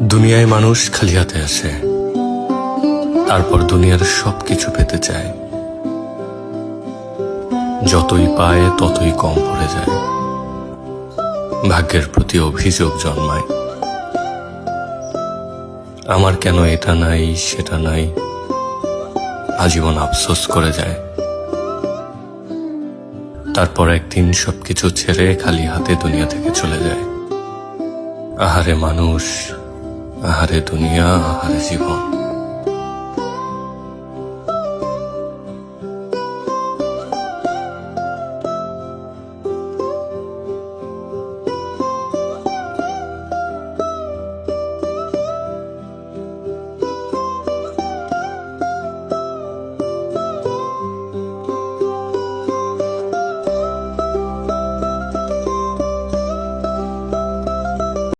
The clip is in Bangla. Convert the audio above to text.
দুনিয়ায় মানুষ খালি হাতে আসে, তারপর দুনিয়ার সবকিছু পেতে চায়। যতই পায় ততই কম পড়ে যায়। ভাগ্যের প্রতি অভিযোগ জন্মায়, আমার কেন এটা নাই সেটা নাই, আজীবন আফসোস করে যায়। তারপর একদিন সবকিছু ছেড়ে খালি হাতে দুনিয়া থেকে চলে যায়। আহারে মানুষ, আহারে দুনিয়া, আহারে জীবন।